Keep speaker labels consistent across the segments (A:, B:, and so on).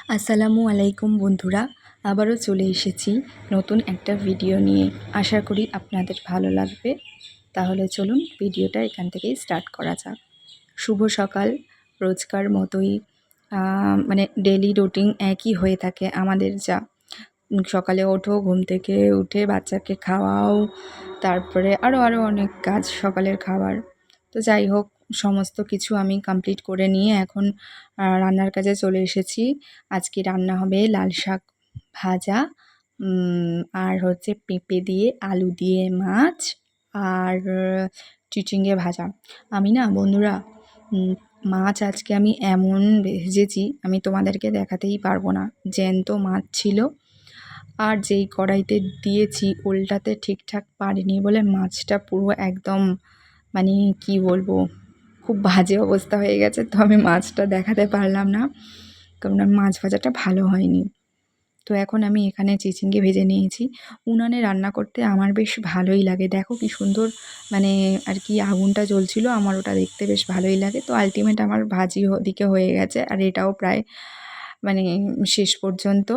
A: আসসালামু আলাইকুম বন্ধুরা, আবারও চলে এসেছি নতুন একটা ভিডিও নিয়ে। আশা করি আপনাদের ভালো লাগবে। তাহলে চলুন ভিডিওটা এখান থেকেই স্টার্ট করা যাক। শুভ সকাল। রোজকার মতোই মানে ডেলি রুটিন একই হয়ে থাকে আমাদের। সকালে ওঠো, ঘুম থেকে উঠে বাচ্চাকে খাওয়াও, তারপরে আরও অনেক কাজ সকালের খাবার। তো যাই হোক, সমস্ত কিছু আমি কমপ্লিট করে নিয়ে এখন রান্নার কাজে চলে এসেছি। আজকে রান্না হবে লাল শাক ভাজা, আর হচ্ছে পেঁপে দিয়ে আলু দিয়ে মাছ, আর চিচিঙ্গে ভাজা। আমি না বন্ধুরা, মাছ আজকে আমি এমন ভেজেছি আমি তোমাদেরকে দেখাতেই পারবো না। জ্যান্ত মাছ ছিল, আর যেই কড়াইতে দিয়েছি উল্টাতে ঠিকঠাক পারিনি বলে মাছটা পুরো একদম, মানে কি বলবো, খুব বাজে অবস্থা হয়ে গেছে। তো আমি মাছটা দেখাতে পারলাম না, কারণ মাছ ভাজাটা ভালো হয়নি। তো এখন আমি এখানে চিচিঙ্গে ভেজে নিয়েছি। উনানে রান্না করতে আমার বেশ ভালোই লাগে। দেখো কি সুন্দর, মানে আর কি আগুনটা জ্বলছিল, আমার ওটা দেখতে বেশ ভালোই লাগে। তো আলটিমেট আমার ভাজি ওদিকে হয়ে গেছে, আর এটাও প্রায় মানে শেষ পর্যন্ত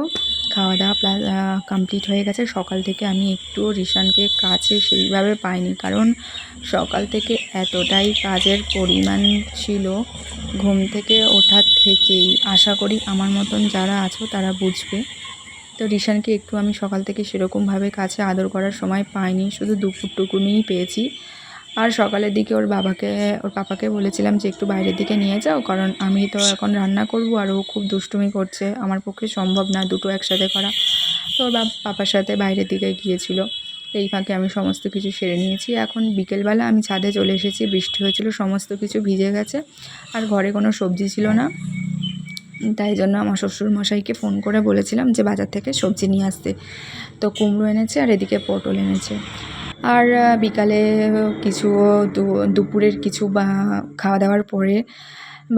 A: খাওয়া দাওয়া কমপ্লিট হয়ে গেছে। সকাল থেকে আমি একটুও রিশানকে কাছে সেইভাবে পাইনি, কারণ সকাল থেকে এতটাই কাজের পরিমাণ ছিল ঘুম থেকে ওঠার থেকেই। আশা করি আমার মতন যারা আছো তারা বুঝবে। তো রিশানকে একটু আমি সকাল থেকে সেরকমভাবে কাছে আদর করার সময় পাইনি, শুধু দুপুরটুকুনিই পেয়েছি। আর সকালের দিকে ওর পাপাকে বলেছিলাম যে একটু বাইরের দিকে নিয়ে যাও, কারণ আমি তো এখন রান্না করব, আর ও খুব দুষ্টুমি করছে, আমার পক্ষে সম্ভব না দুটো একসাথে করা। তো ওর পাপার সাথে বাইরের দিকে গিয়েছিল। এই ফাঁকে আমি সমস্ত কিছু সেরে নিয়েছি। এখন বিকেলবেলা আমি ছাদে চলে এসেছি। বৃষ্টি হয়েছিল, সমস্ত কিছু ভিজে গেছে, আর ঘরে কোনো সবজি ছিল না। তাই জন্য আমার শ্বশুরমশাইকে ফোন করে বলেছিলাম যে বাজার থেকে সবজি নিয়ে আসতে। তো কুমড়ো এনেছে, আর এদিকে পটল এনেছে। আর বিকালে কিছু দুপুরের কিছু খাওয়া দাওয়ার পরে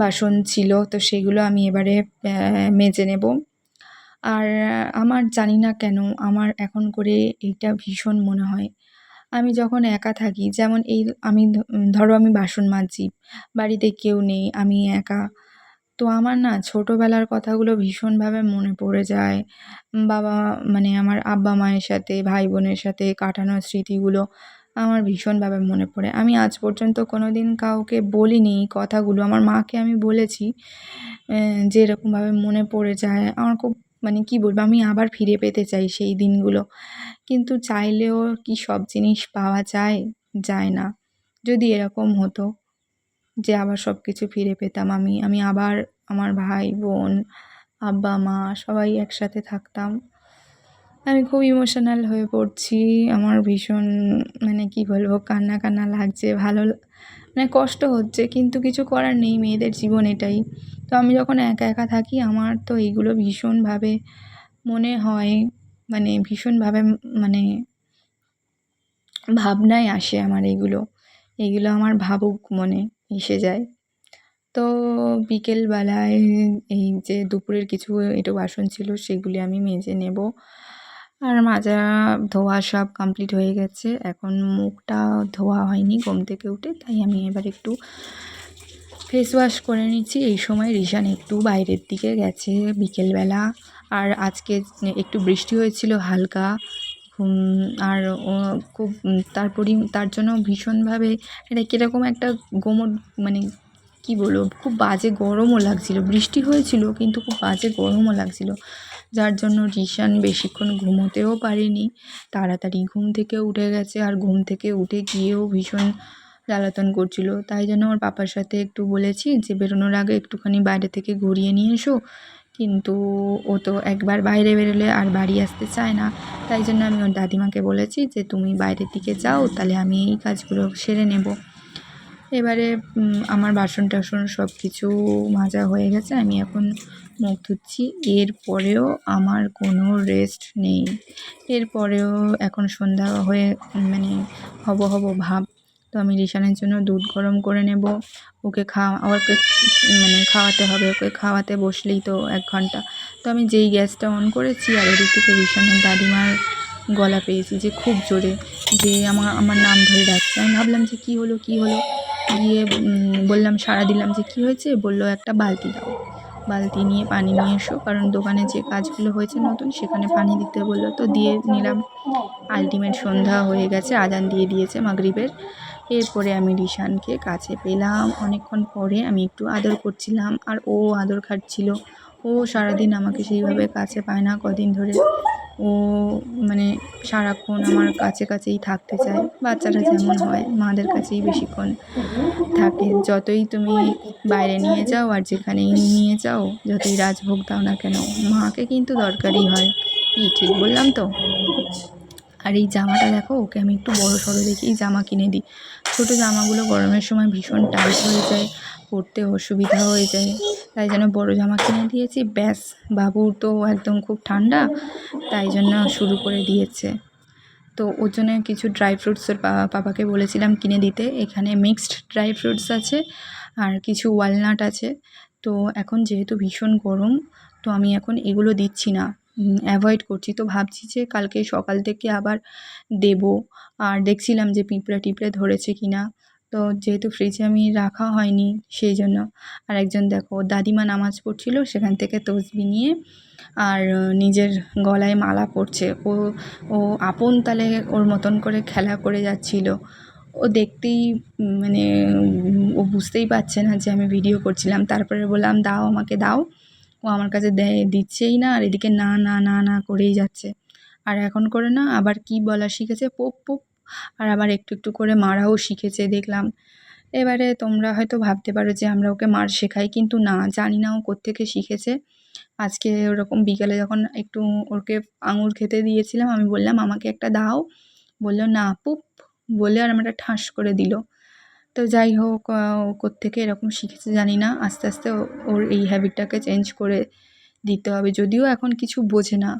A: বাসন ছিল, তো সেগুলো আমি এবারে মেজে নেব। আর আমার জানি না কেন আমার এখন করে এইটা ভীষণ মনে হয়, আমি যখন একা থাকি, যেমন এই আমি ধরো আমি বাসন মাজছি, বাড়িতে কেউ নেই, আমি একা। তো আমার না ছোটোবেলার কথাগুলো ভীষণভাবে মনে পড়ে যায়। বাবা, মানে আমার আব্বা মায়ের সাথে, ভাই বোনের সাথে কাটানো স্মৃতিগুলো আমার ভীষণভাবে মনে পড়ে। আমি আজ পর্যন্ত কোনো দিন কাউকে বলিনি এই কথাগুলো। আমার মাকে আমি বলেছি যে এরকমভাবে মনে পড়ে যায়। আমার খুব, মানে কি বলবো, আমি আবার ফিরে পেতে চাই সেই দিনগুলো। কিন্তু চাইলেও কি সব জিনিস পাওয়া যায়? যায় না। যদি এরকম হতো যে আবার সব কিছু ফিরে পেতাম, আমি আবার আমার ভাই বোন, আব্বা মা সবাই একসাথে থাকতাম। আমি খুব ইমোশনাল হয়ে পড়ছি। আমার ভীষণ, মানে কি বলবো, কান্না কান্না লাগছে, মানে কষ্ট হচ্ছে, কিন্তু কিছু করার নেই, মেয়েদের জীবন এটাই। তো আমি যখন একা একা থাকি আমার তো এইগুলো ভীষণভাবে মনে হয়, মানে ভীষণভাবে, মানে ভাবনায় আসে আমার এইগুলো আমার ভাবুক মনে এসে যায়। তো বিকেলবেলায় এই যে দুপুরের কিছু একটু বাসন ছিল সেগুলি আমি মেজে নেব। আর মাজা ধোয়া সব কমপ্লিট হয়ে গেছে। এখন মুখটা ধোয়া হয়নি ঘুম থেকে উঠে, তাই আমি এবার একটু ফেস ওয়াশ করে নিচ্ছি। এই সময় রিশান একটু বাইরের দিকে গেছে বিকেলবেলা, আর আজকে একটু বৃষ্টি হয়েছিল হালকা। আর ও খুব তার জন্য ভীষণভাবে এটা কীরকম একটা গোমট, মানে কি বলবো, খুব বাজে গরমও লাগছিল। বৃষ্টি হয়েছিল কিন্তু খুব বাজে গরমও লাগছিল, যার জন্য রিশান বেশিক্ষণ ঘুমোতেও পারেনি। তাড়াতাড়ি ঘুম থেকে উঠে গেছে, আর ঘুম থেকে উঠে গিয়েও ভীষণ জ্বালাতন করছিল। তাই জন্য ওর পাপার সাথে একটু বলেছি যে বেরোনোর আগে একটুখানি বাইরে থেকে ঘুরিয়ে নিয়ে এসো, কিন্তু ও তো একবার বাইরে বেরোলে আর বাড়ি আসতে চায় না। তাই জন্য আমি ওর দাদিমাকে বলেছি যে তুমি বাইরের দিকে যাও, তাহলে আমি এই কাজগুলো সেরে নেব। এবারে আমার বাসন টাসন সব কিছু মাজা হয়ে গেছে, আমি এখন মুখ ধুচ্ছি। এরপরেও আমার কোনো রেস্ট নেই। এরপরেও এখন সন্ধ্যা হয়ে, মানে হব ভাব। তো আমি রিশানের জন্য দুধ গরম করে নেব, ওকে মানে খাওয়াতে হবে। ওকে খাওয়াতে বসলেই তো 1 ঘন্টা। তো আমি যেই গ্যাসটা অন করেছি, আর ওদিক থেকে রিশানের দাদিমার গলা পেয়েছি যে খুব জোরে, যে আমার নাম ধরে ডাকছে। আমি ভাবলাম যে কী হলো, গিয়ে বললাম, সাড়া দিলাম যে কী হয়েছে, বললো একটা বালতি দাও। বালতি নিয়ে পানি নিয়ে এসো, কারণ দোকানে যে কাজগুলো হয়েছে নতুন সেখানে পানি দিতে বললো, তো দিয়ে নিলাম। আলটিমেট সন্ধ্যা হয়ে গেছে, আজান দিয়ে দিয়েছে মাগরিবের। এরপরে আমি রিশানকে কাছে পেলাম অনেকক্ষণ পরে। আমি একটু আদর করছিলাম আর ও আদর খাচ্ছিল। ও সারাদিন আমাকে সেইভাবে কাছে পায় না কদিন ধরে। ও মানে সারাক্ষণ আমার কাছেই থাকতে চায়। বাচ্চারা যেমন হয়, মাদের কাছেই বেশিক্ষণ থাকে। যতই তুমি বাইরে নিয়ে যাও আর যেখানেই নিয়ে যাও, যতই রাজভোগ দাও না কেন, মাকে কিন্তু দরকারই হয়। কি ঠিক বললাম তো? আর এই জামাটা দেখো, ওকে আমি একটু বড় সড়ো দেখেই জামা কিনে দিই। ছোটো জামাগুলো গরমের সময় ভীষণ টাইট হয়ে যায়, পরতে অসুবিধা হয়ে যায়, তাই জন্য বড় জামা কিনে দিয়েছি। ব্যাস, বাবুর তো একদম খুব ঠান্ডা, তাই জন্য শুরু করে দিয়েছে। তো ওর জন্য কিছু ড্রাই ফ্রুটসের পাপাকে বলেছিলাম কিনে দিতে। এখানে মিক্সড ড্রাই ফ্রুটস আছে আর কিছু ওয়ালনাট আছে। তো এখন যেহেতু ভীষণ গরম, তো আমি এখন এগুলো দিচ্ছি না, অ্যাভয়েড করছি। তো ভাবছি যে কালকে সকাল থেকে আবার দেব। আর দেখছিলাম যে পিঁপড়ে টিপড়ে ধরেছে কি না, তো যেহেতু ফ্রিজে আমি রাখা হয়নি সেই জন্য। আর একজন দেখো, দাদিমা নামাজ পড়ছিল, সেখান থেকে তসবি নিয়ে আর নিজের গলায় মালা পরছে। ও আপন তালে ওর মতন করে খেলা করে যাচ্ছিল। ও দেখতেই মানে ও বুঝতেই পারছে না যে আমি ভিডিও করছিলাম। তারপরে বললাম, দাও, আমাকে দাও। ও আমার কাছে দিচ্ছেই না, আর এদিকে না না না না করেই যাচ্ছে। আর এখন করে না আবার কি বলা শিখেছে, পোপ পোপ। আর আবার একটু একটু করে মারাও শিখেছে দেখলাম। এবারে তোমরা হয়তো ভাবতে পারো যে আমরা ওকে মার শেখাই, কিন্তু না, জানি না ও কোত্থেকে শিখেছে। আজকে ওরকম বিকালে যখন একটু ওকে আঙুর খেতে দিয়েছিলাম, আমি বললাম, আমাকে একটা দাও। বললো না, পুপ বলে আর আমার ঠাস করে দিল। তো যাই হোক, ও কোত্থেকে এরকম শিখেছে জানি না। আস্তে আস্তে ওর এই হ্যাবিটটাকে চেঞ্জ করে দিতে হবে। যদিও এখন কিছু বোঝে না,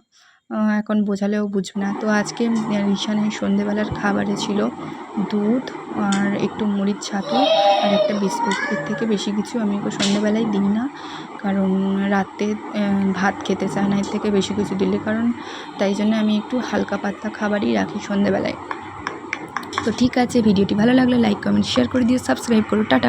A: এখন বোঝালেও বুঝবে না। তো আজকে রিশানের সন্ধেবেলার খাবারে ছিল দুধ আর একটু মুড়ির ছাতু আর একটা বিস্কুট। এর থেকে বেশি কিছু আমি ওকে সন্ধেবেলায় দিই না, কারণ রাতে ভাত খেতে চায় না এর থেকে বেশি কিছু দিলে, কারণ তাই জন্য আমি একটু হালকা পাতলা খাবারই রাখি সন্ধেবেলায়। তো ঠিক আছে, ভিডিওটি ভালো লাগলে লাইক কমেন্ট শেয়ার করে দিও, সাবস্ক্রাইব করো। টাটা।